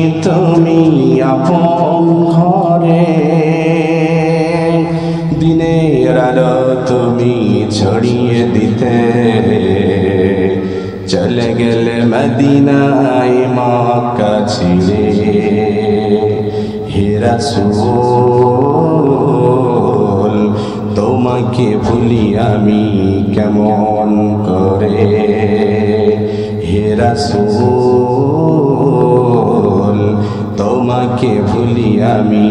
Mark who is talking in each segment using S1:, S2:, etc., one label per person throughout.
S1: তুমি আপন ঘরে দিনের আলো তুমি ছড়িয়ে দিতে চলে গেলে মদিনায় মক্কা ছেড়ে হে রাসূল তোমাকে ভুলি আমি কেমন করে হে রাসূল তোমাকে ভুলি আমি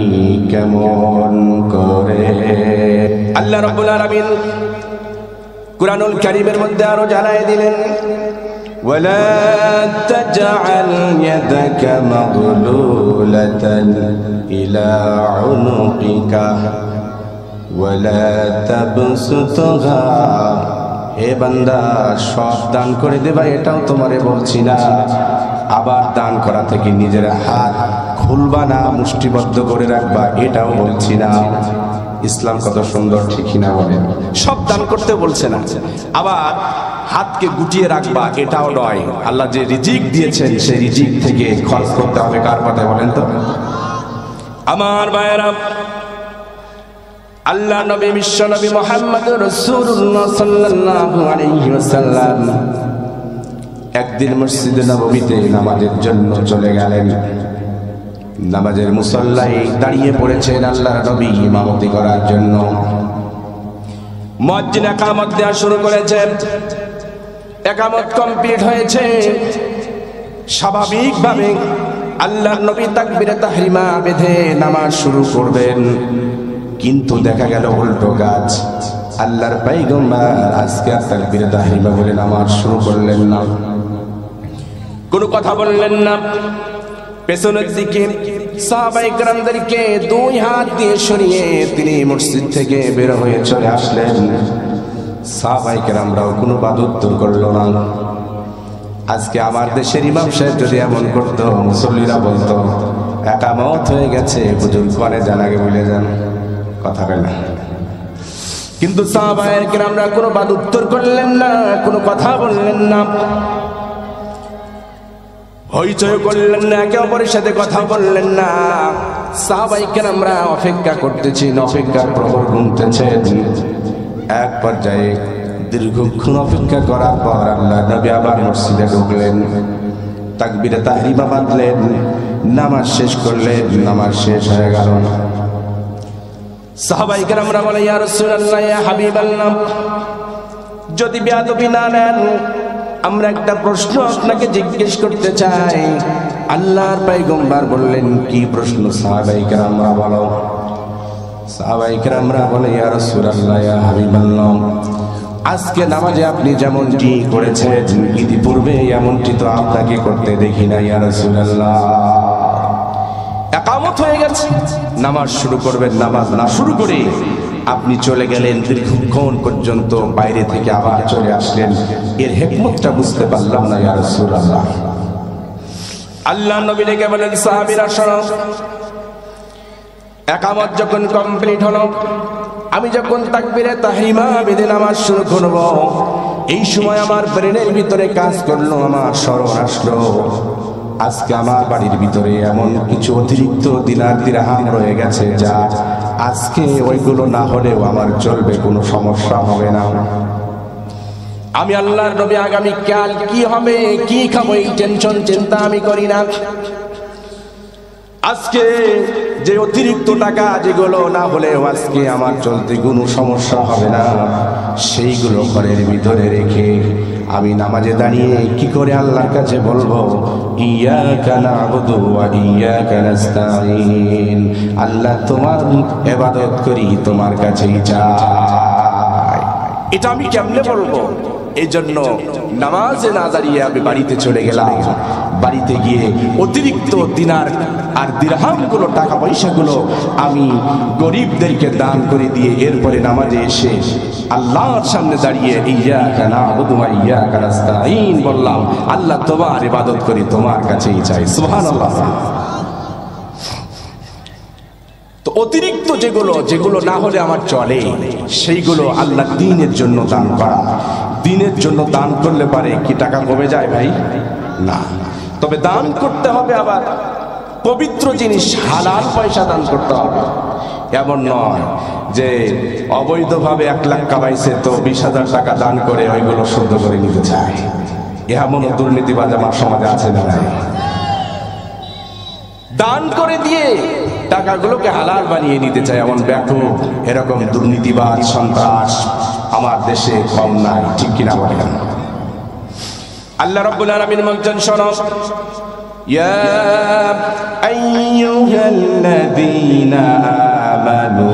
S1: কেমন করে। আল্লাহ রাব্বুল আলামিন কুরআনুল কারীমের মধ্যে আরো জানায় দিলেন ওয়ালা তাজআল ইয়াদাকা মাগলুলাতান ইলা উনুকিকা ওয়ালা তাবসুতহা হে বান্দা সব দান করে দেবা এটাও তোমারে বলছি না, আবার দান করা থেকে নিজের হাত খুলবা না, মুষ্টিবদ্ধ করে রাখবা এটাও বলছি না। ইসলাম কত সুন্দর ঠিক না বলেন? সব দান করতে বলছে না, আবার হাতকে গুটিয়ে রাখবা এটাও নয়। আল্লাহ যে রিজিক দিয়েছেন সেই রিজিক থেকে খরচ করতে হবে কার পথে বলেন তো? আমার ভাইয়েরা, আল্লাহ নবী বিশ্ব নবী মুহাম্মদ রাসূলুল্লাহ সাল্লাল্লাহু আলাইহি ওয়াসাল্লাম একদিন মসজিদে নববীতে নামাজের জন্য চলে গেলেন। নামাজের মুসল্লায় দাঁড়িয়ে পড়েছেন আল্লাহর নবী ইমামতি করার জন্য। মুয়াজ্জিন ইকামত দেওয়া শুরু করেছেন। ইকামত কমপ্লিট হয়েছে। স্বাভাবিকভাবে আল্লাহর নবী তাকবীরে তাহরিমা বেঁধে নামাজ শুরু করবেন, কিন্তু দেখা গেল উল্টো কাজ। আল্লাহর পয়গম্বর আজকে তাকবীরে তাহরিমা বলে নামাজ শুরু করলেন না, কোনো কথা বললেন না। পেছনের দিকে সাহাবায়ে কেরামদেরকে দুই হাত দিয়ে সরিয়ে তিনি মসজিদ থেকে বের হয়ে চলে আসলেন। সাহাবায়ে কেরামরাও কোনো বাদউত্তর করলো না। আজকে আমার দেশের ইমাম সাহেব যদি এমন করতো, মুসল্লিরা বলতো ইকামত হয়ে গেছে, হুজুর কোনে যান আগে বলে যান, কথা বলেন না। কিন্তু সাহাবায়ে কেরামরা কোনো বাদউত্তর করলেন না, কোনো কথা বললেন না, হইচই করলেন না, একে অপরের সাথে কথা বললেন না। সাহাবায়ে কেরামরা অপেক্ষা করতেছেন, অপেক্ষার প্রহর গুনতেছেন। এক পর্যায়ে দীর্ঘক্ষণ অপেক্ষা করার পর আল্লাহ নবী আবার মসজিদে ঢুকলেন, তাকবীরে তাহরিমা বাঁধলেন, নামাজ শেষ করলেন। নামাজ শেষ হয়ে গেল। সাহাবায়ে কেরামরা বলে ইয়া রাসূলুল্লাহ, ইয়া হাবিবাল্লাহ, যদি বেয়াদবি না নেন আমরা একটা প্রশ্ন আপনাকে জিজ্ঞেস করতে চাই। আল্লাহর পয়গম্বর বললেন কি প্রশ্ন? সাহাবায়ে কেরামরা বলো। সাহাবায়ে কেরামরা বলে ইয়া রাসূলুল্লাহ, ইয়া হাবিবাল্লাহ, আজকে নামাজে আপনি যেমনটি করেছেন ইতিপূর্বে এমনটি তো আপনাকে করতে দেখি না ইয়া রাসূলুল্লাহ। ইকামত হয়ে গেছে, নামাজ শুরু করবেন, নামাজ না শুরু করে আপনি চলে গেলেন, দীর্ঘক্ষণ পর্যন্ত বাইরে থেকে আবার চলে আসলেন। এর হিকমতটা বুঝতে পারলাম না ইয়া রাসূলুল্লাহ। আল্লাহ নবী ডেকে বলেন সাহাবীরা শোনো, ইকামত যখন কমপ্লিট হলো, আমি যখন তাকবীরে তাহরিমা বেঁধে নামাজ শুরু করব, এই সময় আমার ব্রেনের ভিতরে কাজ করলো, আমার স্মরণ আসলো আজকে আমার বাড়ির ভিতরে এমন কিছু অতিরিক্ত দিনার দিরহাম রয়ে গেছে যা আজকে ওইগুলো না হলেও আমার চলবে, কোনো সমস্যা হবে না। আমি আল্লাহর নবী আগামী কাল কি হবে, কি খাবো, এই টেনশন চিন্তা আমি করি না। আজকে যে অতিরিক্ত টাকা যেগুলো না হলেও আজকে আমার চলতে কোনো সমস্যা হবে না, সেইগুলো ঘরের ভিতরে রেখে আমি নামাজে দাঁড়িয়ে কি করে আল্লাহর কাছে বলবো ইয়াকা না'বুদু ওয়া ইয়াকা নাস্তাঈন, আল্লাহ তোমার ইবাদত করি, তোমার কাছেই চাই। এটা আমি কেমনে বলবো? এই জন্য নামাজে না দাঁড়িয়ে আমি বাড়িতে চলে গেলাম। বাড়িতে গিয়ে অতিরিক্ত দিনার আর দিরহামগুলো, টাকা পয়সাগুলো আমি গরিবদেরকে দান করে দিয়ে এরপরে নামাজে এসে আল্লাহর সামনে দাঁড়িয়ে ইয়াকা না'বুদু ওয়া ইয়াকা নাস্তাঈন বললাম, আল্লাহ তোমার ইবাদত করি, তোমার কাছেই চাই। সুবহানাল্লাহ। তো অতিরিক্ত যেগুলো না হলে আমার চলে, সেইগুলো আল্লাহ দ্বীনের জন্য দান করা। দ্বীনের জন্য দান করলে পারে কি টাকা কমে যায় ভাই? না, তবে দান করতে হবে আবার পবিত্র জিনিস হালাল পয়সা দান করতে হবে। এমন নয় যে অবৈধভাবে 1 লাখ কামাইছে তো 20,000 টাকা দান করে ওইগুলো শুদ্ধ করে নিতে চায়। এমনও দুর্নীতিবাজ আমার সমাজে আছে না নাই? দান করে দিয়ে টাকাগুলোকে হালাল বানিয়ে নিতে চায় এমন ব্যাপক এরকম দুর্নীতিবাজ সন্ত্রাস আমার দেশে কম নাই, ঠিক কিনা বলেন? আল্লাহ রাব্বুল আলামিন বলছেন, শোনো, ইয়া আইয়ুহাল্লাযীনা আমানু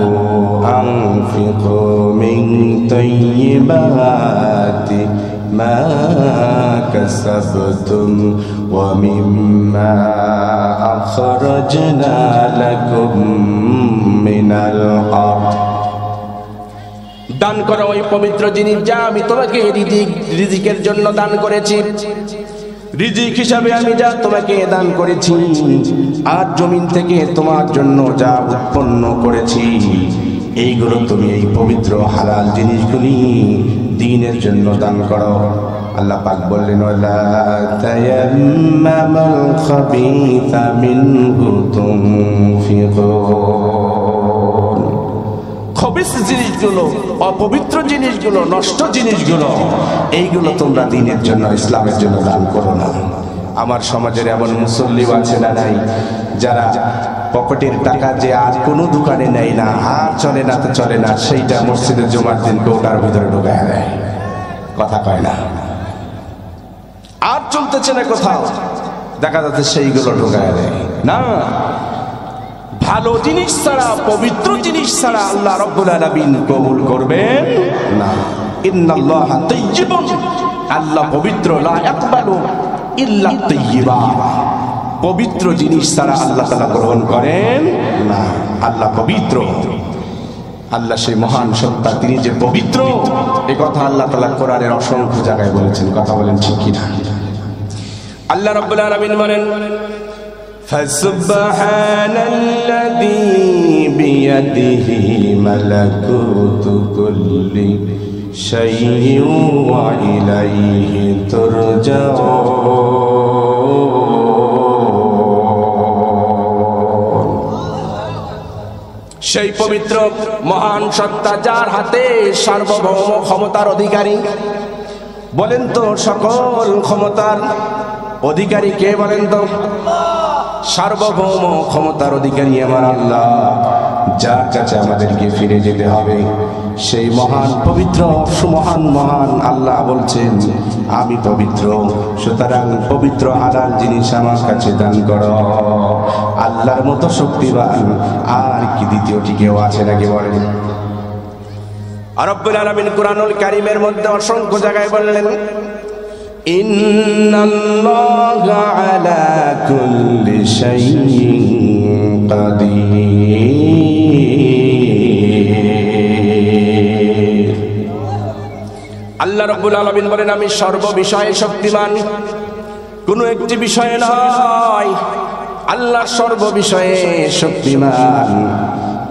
S1: আনফিকু মিন তাইয়্যিবাতি মা কাসাবতুম ওয়া মিম্মা আখরাজনা লাকুম মিনাল আরদ। দান করো ওই পবিত্র জিনিস যা আমি তোমাকে রিজিকের জন্য দান করেছি, রিজিক হিসাবে আমি যা তোমাকে দান করেছি, আর জমিন থেকে তোমার জন্য যা উৎপন্ন করেছি, এইগুলো তুমি এই পবিত্র হালাল জিনিসগুলি দ্বীনের জন্য দান করো। আল্লাহ পাক বললেন, ওয়ালা তায়াম্মামাল খাবিসা মিনহু তুনফিকুন। খবিস জিনিসগুলো, অপবিত্র জিনিসগুলো, নষ্ট জিনিসগুলো, এইগুলো তোমরা দ্বীনের জন্য, ইসলামের জন্য দান করো না। আমার সমাজের এমন মুসল্লি আছে না নাই যারা পকেটের টাকা যে আর কোনো দোকানে নেয় না, আর চলে না তো চলে না, সেইটা মসজিদের জুমার দিন কৌটার ভিতরে ঢুকায় দেয়, কথা কয় না, আর চলতেছে না কোথাও, দেখা যাচ্ছে সেইগুলো ঢুকায় দেয় না। ভালো জিনিস ছাড়া, পবিত্র জিনিস ছাড়া আল্লাহ রাব্বুল আলামিন কবুল করবেন না। ইন্নাল্লাহা তাইয়্যিবুন, আল্লাহ পবিত্র, লা ইয়াকবালু ইল্লা তাইয়্যিবা, পবিত্র জিনিস ছাড়া আল্লাহ তাআলা গ্রহণ করেন না। আল্লাহ পবিত্র, আল্লাহ সেই মহান সত্তা, তিনি যে পবিত্র, এই কথা আল্লাহ তাআলা কোরআনের অসংখ্য জায়গায় বলেছেন, কথা বলেন ঠিক কিনা? আল্লাহ রাব্বুল আলামিন বলেন, ফাসুবহানাল্লাযী বিয়াদিহি মালাকুতু কুল্লি শাইইন ওয়া ইলাইহি তুরজাউন। সেই পবিত্র মহান সত্তা যার হাতে সার্বভৌম ক্ষমতার অধিকারী। বলেন তো, সকল ক্ষমতার অধিকারী কে বলেন তো? সার্বভৌম ক্ষমতার অধিকারী আমার আল্লাহ, যার কাছে আমাদেরকে ফিরে যেতে হবে। সেই মহান পবিত্র সুমহান মহান আল্লাহ বলছেন, আমি পবিত্র, সুতরাং পবিত্র হালাল জিনিস আমার কাছে দান করো। আল্লাহর মতো শক্তিবান আর কি দ্বিতীয়টি কেউ আছে নাকি বলেন? রব্বুল আলামিন কুরআনুল কারীমের মধ্যে অসংখ্য জায়গায় বললেন, ইন্নাল্লাহা আলা কুল্লি শাইইন কাদির। আল্লাহ রাব্বুল আলামিন বলেন, আমি সর্ব বিষয়ে শক্তিমান, কোনো একটি বিষয়ে নয়। আল্লাহ সর্ব বিষয়ে শক্তিমান।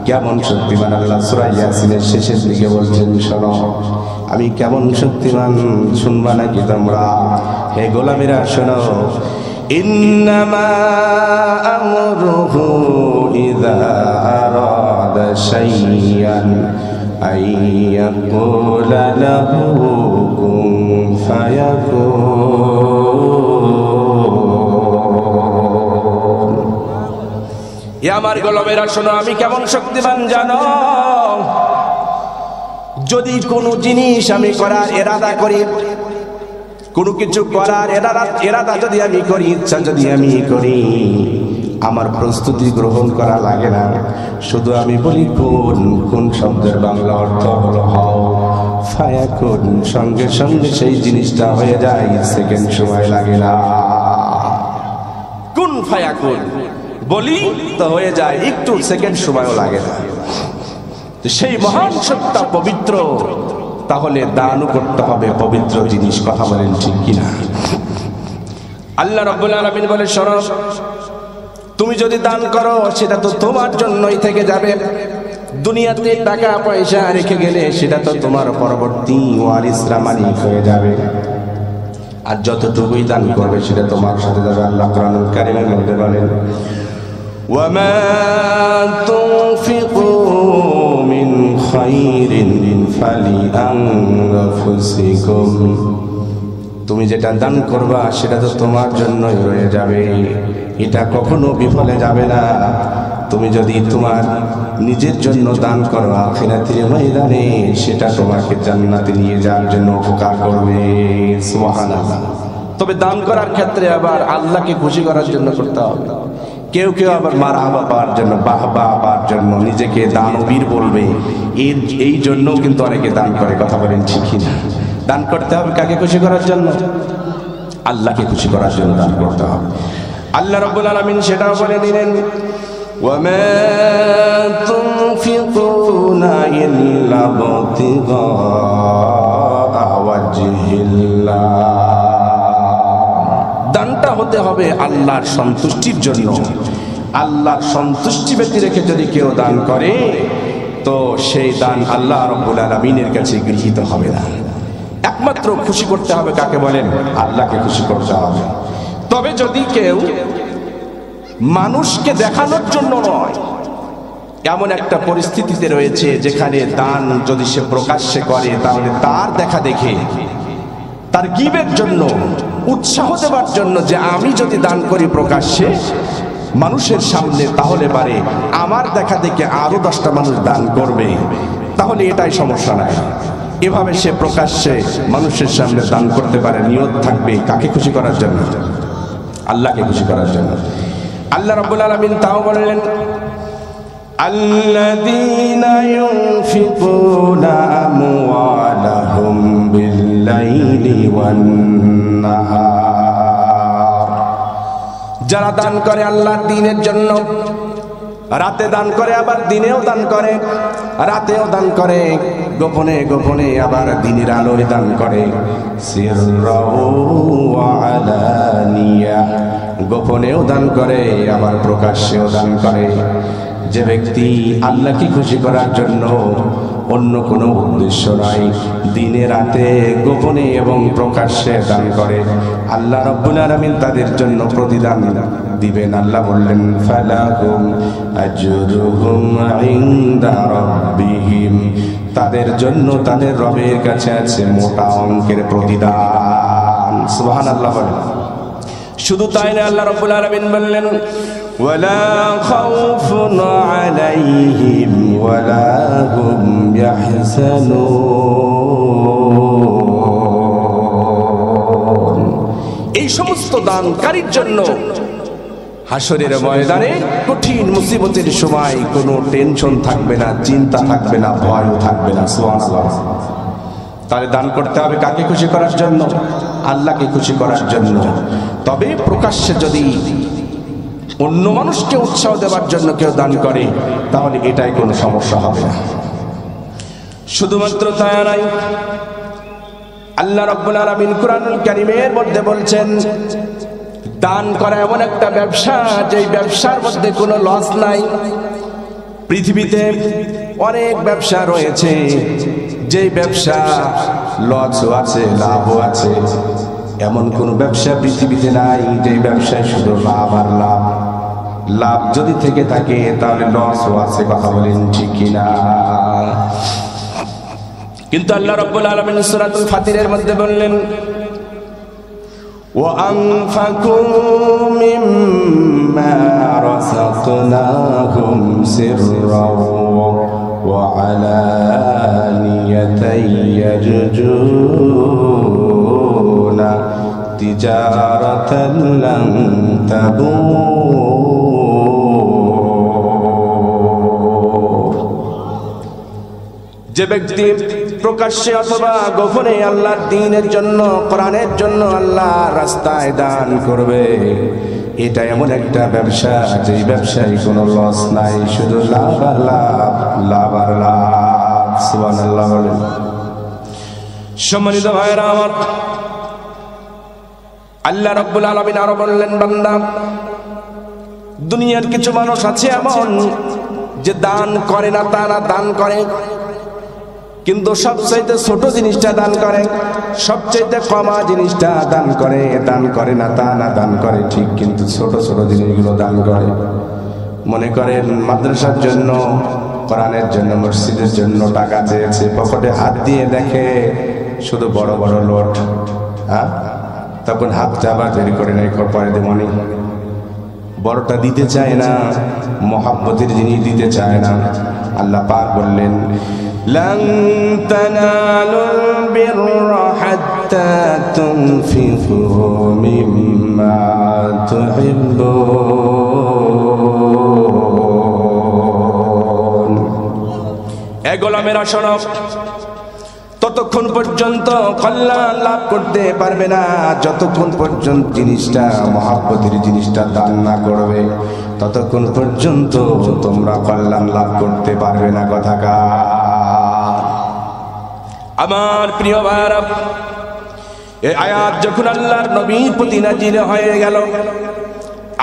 S1: কেমন শক্তিমান? আল্লাহ সূরা ইয়াসিনের শেষের দিকে বলছেন, শোনো আমি কেমন শক্তিমান, শুনবা নাকি তোমরা? হে গোলামেরা শোনো, ইন্নামা আমরুহু ইযা আরাদা শাইআন আইয়াকুলা লাহু কুন ফায়াকুন। এ আমার গোলামেরা শোনো, আমি কেমন শক্তিমান জানো? যদি কোনো জিনিস আমি করার এরাদা করি, কোনো কিছু করার এরাদা যদি আমি করি, ইচ্ছা যদি আমি করি, আমার প্রস্তুতি গ্রহণ করা লাগে না। শুধু আমি বলি কোন, কোন শব্দের বাংলা অর্থ হলো হও, ফায়াকুন, সঙ্গে সঙ্গে সেই জিনিসটা হয়ে যায়, সেকেন্ড সময় লাগে না। কোন ফায়াকুন বলি তো হয়ে যায়, একটু সেকেন্ড সময়ও লাগে না। সেই মহান সত্তা পবিত্র, তাহলে দানও করতে হবে পবিত্র জিনিস, কথা বলেন ঠিক কিনা? আল্লাহ রাব্বুল আলামিন বলে, শোনো, তুমি যদি দান করো সেটা তো তোমার জন্যই থেকে যাবে। দুনিয়াতে টাকা পয়সা রেখে গেলে সেটা তো তোমার পরবর্তী ওয়ারিসরা মালিক হয়ে যাবে, আর যতটুকুই দান করবে সেটা তোমার সাথে যাবে। আল্লাহ কোরআনুল কারীমের মধ্যে বলেন, وما تنفقوا من خير فلأنفسكم তুমি যেটা দান করবা সেটা তো তোমার জন্যই রয়ে যাবে, এটা কখনো বিফলে যাবে না। তুমি যদি তোমার নিজের জন্য দান করো আখিরাতের ময়দানে সেটা তোমাকে জান্নাতে নিয়ে যাওয়ার জন্য উপকার করবে। সুবহানাল্লাহ। তবে দান করার ক্ষেত্রে আবার আল্লাহকে খুশি করার জন্য করতে হবে। কেউ কেউ আবার মারহাবা পাওয়ার জন্য, বাহবা পাওয়ার জন্য নিজেকে দানবীর বলবে, এই জন্য কিন্তু অনেকে দান করে। কথা বলেন ঠিক না? দান করতে হবে কাকে খুশি করার জন্য? আল্লাহকে খুশি করার জন্য দান করতে হবে। আল্লাহ রাব্বুল আলামিন সেটাও বলে দিলেন, ওয়ামা তুনফিকুনা ইল্লা ইবতিগা ওয়াজহিল্লাহ। দানটা হতে হবে আল্লাহর সন্তুষ্টির জন্য। আল্লাহর সন্তুষ্টি ব্যক্তি রেখে যদি কেউ দান করে তো সেই দান আল্লাহ রাব্বুল আলামিনের কাছে গৃহীত হবে না। একমাত্র খুশি করতে হবে কাকে বলেন? আল্লাহকে খুশি করতে হবে। তবে যদি কেউ মানুষকে দেখানোর জন্য নয়, এমন একটা পরিস্থিতিতে রয়েছে যেখানে দান যদি সে প্রকাশ্যে করে তাহলে তার দেখা দেখে, তার গিবের জন্য, উৎসাহ দেওয়ার জন্য যে আমি যদি দান করি প্রকাশ্যে মানুষের সামনে তাহলে পারে আমার দেখা দেখে আরো 10টা মানুষ দান করবে, তাহলে এটাই সমস্যা নাই। এভাবে সে প্রকাশ্যে মানুষের সামনে দান করতে পারে, নিয়ত থাকবে কাকে খুশি করার জন্য? আল্লাহকে খুশি করার জন্য। আল্লাহ রাব্বুল আলামিন তাও বললেন, আল্লাযীনা ইউনফিকুনা আমওয়ালাহুম বিল-লাইলি ওয়ান-নাহার। যারা দান করে আল্লাহর দ্বীনের জন্য, রাতে দান করে আবার দিনেও দান করে, রাতেও দান করে, গোপনে গোপনে আবার দিনের আলোয় দান করে। সিররাও ওয়া আলানিয়া, গোপনেও দান করে আবার প্রকাশ্যেও দান করে। যে ব্যক্তি আল্লাহকে খুশি করার জন্য, অন্য কোনো উদ্দেশ্য নাই, দিনে রাতে গোপনে এবং প্রকাশ্যে দান করে, আল্লাহ রাব্বুল আলামিন তাদের জন্য প্রতিদান দিবেন। আল্লাহ বললেন, ফালাহুম আজরুহুম ইনদা রাব্বিহিম, তাদের জন্য তাদের রবের কাছে আছে মোটা অঙ্কের প্রতিদান। সুবহানাল্লাহ বলেন। শুধু তাই না, আল্লাহ রাব্বুল আলামিন বললেন, ওয়ালা খাউফুন আলাইহিম ওয়ালা হুম ইয়াহজানুন। এই সমস্ত দানকারীর জন্য হাসরের ময়দানে কঠিন মুসিবতের সময় কোনো টেনশন থাকবে না, চিন্তা থাকবে না, ভয়ও থাকবে না। সুবহানাল্লাহ। তাহলে দান করতে হবে কাকে খুশি করার জন্য? আল্লাহকে খুশি করার জন্য। তবে প্রকাশ্যে যদি অন্য মানুষকে উৎসাহ দেওয়ার জন্য কেউ দান করে তাহলে এটাই কোনো সমস্যা হবে না। শুধুমাত্র তাই নয়, আল্লাহ রাব্বুল আলামিন কুরআনুল কারীমের মধ্যে বলছেন, দান করা এমন একটা ব্যবসা যেই ব্যবসার মধ্যে কোনো লস নাই। পৃথিবীতে অনেক ব্যবসা রয়েছে যেই ব্যবসা লসও আছে, লাভও আছে। এমন কোন ব্যবসা পৃথিবীতে নাই যেই ব্যবসায় শুধু লাভ আর লাভ। লাভ যদি থেকে থাকে তাহলে লসও আছে। কথা বলেন ঠিক কিনা? কিন্তু আল্লাহ রাব্বুল আলামিন সূরাতুল ফাতিরের মধ্যে বললেন, وأنفقوا مما رزقناهم سرا وعلانية يرجون تجارة لن تبور। যে ব্যক্তি প্রকাশ্যে অথবা গোপনে আল্লাহর দ্বীনের জন্য, কোরআনের জন্য আল্লাহর রাস্তায় দান করবে, এটা এমন একটা ব্যবসা যেই ব্যবসায় কোনো লস নাই, শুধু লাভ আর লাভ, লাভ আর লাভ। সুবহানাল্লাহ বলেন। সম্মানিত ভাইরা আমার, আল্লাহ রাব্বুল আলামিন আরো বললেন, বান্দা, দুনিয়ার কিছু মানুষ আছে এমন যে দান করে না তা না, দান করে কিন্তু সবচাইতে ছোট জিনিসটা দান করে, সবচাইতে কমা জিনিসটা দান করে। দান করে না তা না, দান করে ঠিক কিন্তু ছোট ছোট জিনিসগুলো দান করে। মনে করেন মাদ্রাসার জন্য, কোরআনের জন্য, মসজিদের জন্য টাকা চেয়েছে, পকেটে হাত দিয়ে দেখে শুধু বড় বড় লোট, হ্যাঁ, তখন হাতটা আবার বের করে নেয়, পরে দেমনি বড়টা দিতে চায় না, মহাব্বতের জিনিস দিতে চায় না। আল্লাহ পাক বললেন, লান তানালুল বিররা হাত্তা তুনফিকু মিম্মা তুহিব্বুন। এ গোলামেরা শোনো, ততক্ষণ পর্যন্ত কল্যাণ লাভ করতে পারবে না যতক্ষণ পর্যন্ত জিনিসটা, মহাব্বতের জিনিসটা দান না করবে, ততক্ষণ পর্যন্ত তোমরা কল্যাণ লাভ করতে পারবে না। কথাকার আমার প্রিয় ভাইরা, এই আয়াত যখন আল্লাহর নবীর প্রতি নাজিল হয়ে গেল,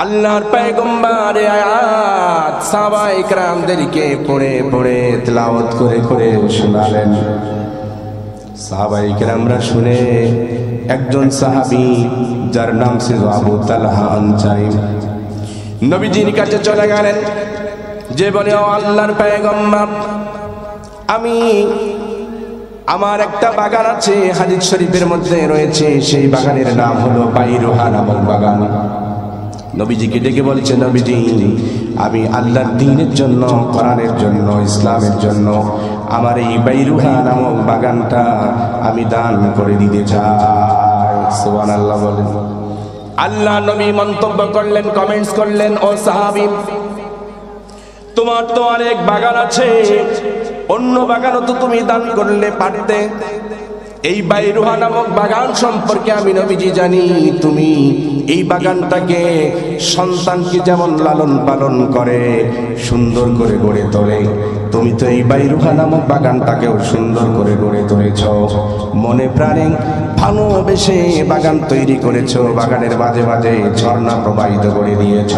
S1: আল্লাহর পয়গম্বর এই আয়াত সাহাবায়ে কেরামদেরকে পড়ে পড়ে তেলাওয়াত করে করে শোনালেন। সাহাবায়ে কেরামরা শুনে একজন সাহাবী যার নাম ছিল আবু তালহা আনসারী নবীজির কাছে চলে গেলেন, যে বলে, ও আল্লাহর পয়গম্বর, আমার একটা বাগান আছে, হাদিস শরীফের মধ্যে রয়েছে, সেই বাগানের নাম হলো বাইরুহা নামক বাগান। নবীজিকে ডেকে বলছে, নবীজি, আমি আল্লাহর দ্বীনের জন্য, কোরআনের জন্য, ইসলামের জন্য আমার এই বাইরুহা নামক বাগানটা আমি দান করে দিতে চাই। সুবহানাল্লাহ বলেন। আল্লাহ নবী মন্তব্য করলেন, কমেন্টস করলেন, ও সাহাবী, তোমার তো অনেক বাগান আছে, অন্য বাগানও তো তুমি দান করলে পারতে। এই বাইরুহা নামক বাগান সম্পর্কে আমি নবীজি জানি, তুমি এই বাগানটাকে সন্তানকে যেমন লালন পালন করে, সুন্দর করে গড়ে তোলে, তুমি তো এই বাইরুহা নামক বাগানটাকেও সুন্দর করে গড়ে তুলেছ, মনে প্রাণে ভালোবেসে বাগান তৈরি করেছ, বাগানের মাঝে মাঝে ঝর্ণা প্রবাহিত করে দিয়েছ।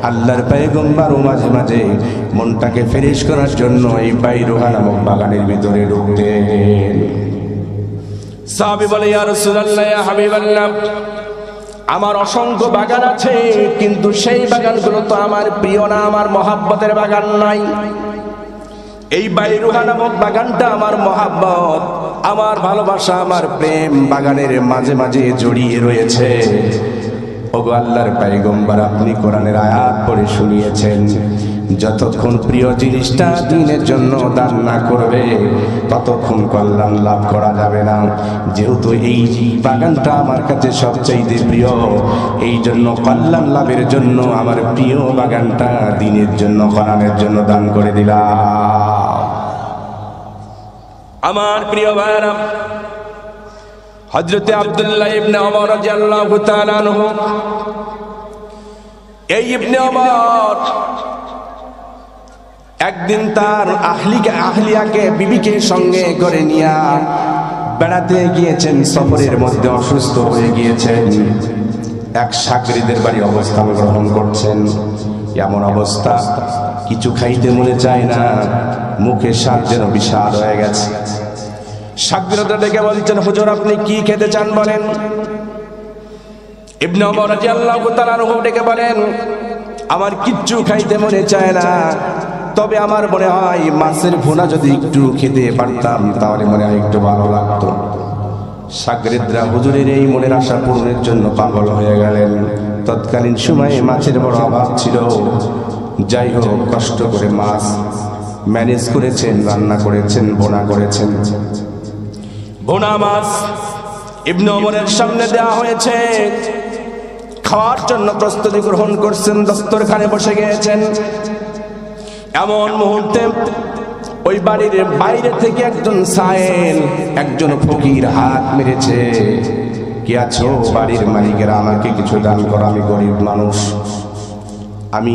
S1: আল্লাহর পয়গম্বরও মাঝে মাঝে মনটাকে ফ্রেশ করার জন্য এই বাইরুহা নামক বাগানের ভিতরে ঢুকতেন। সাহাবী বলে, ইয়া রাসূলুল্লাহ, ইয়া হাবিবাল্লাহ, আমার অসংখ্য বাগান আছে, কিন্তু সেই বাগানগুলো তো আমার প্রিয় না, আমার মহাব্বতের বাগান নাই। এই বাইরুহা নামক বাগানটা আমার মহাব্বত, আমার ভালোবাসা, আমার প্রেম বাগানের মাঝে মাঝে জড়িয়ে রয়েছে। ওগো আল্লাহর পয়গম্বর, আপনি কোরআনের আয়াত পড়ে শুনিয়েছেন, যতক্ষণ প্রিয় জিনিসটা দ্বীনের জন্য দান না করবে ততক্ষণ কল্যাণ লাভ করা যাবে না। যেহেতু এই বাগানটা আমার কাছে সবচাইতে প্রিয়, এই জন্য কল্যাণ লাভের জন্য আমার প্রিয় বাগানটা দ্বীনের জন্য, কোরআনের জন্য দান করে দিলাম। আমার প্রিয় ভাইরা, হযরতে আব্দুল্লাহ ইবনে ওমর রাদিয়াল্লাহু তাআলা আনহু, এই ইবনে ওমর একদিন তার আহলিয়াকে, বিবিকে সঙ্গে করে নিয়ে বেড়াতে গিয়েছেন, সফরের মধ্যে অসুস্থ হয়ে গিয়েছেন, এক শাগরিদের বাড়ি অবস্থান গ্রহণ করছেন। এমন অবস্থা, কিছু খাইতে মনে চায় না, মুখে স্বাদ যেন বিষাদ হয়ে গেছে। শাগরিদরা ডেকে বলছেন, হুজুর আপনি কি খেতে চান বলেন। ইবনে ওমর রাদিয়াল্লাহু তাআলা আনহু ডেকে বলেন, আমার কিচ্ছু খাইতে মনে চায় না, তবে আমার মনে হয় মাছের ভুনা যদি একটু খেতে পারতাম তাহলে মনে হয় একটু ভালো লাগতো। শাগরিদরা হুজুরের এই মনের আশা পূরণের জন্য পাগল হয়ে গেলেন। তৎকালীন সময়ে মাছের বড় অভাব ছিল, যাই হোক কষ্ট করে মাছ ম্যানেজ করেছেন, রান্না করেছেন, ভুনা করেছেন। ভুনা মাছ ইবনে ওমরের সামনে দেওয়া হয়েছে, খাওয়ার জন্য প্রস্তুতি গ্রহণ করছেন, দস্তরখানে বসে গিয়েছেন। এমন মুহূর্তে ওই বাড়ির বাইরে থেকে একজন সায়েল, একজন ফকির হাত মেরেছে, কি আছো বাড়ির মালিকেরা, আমাকে কিছু দান করো, আমি গরিব মানুষ, আমি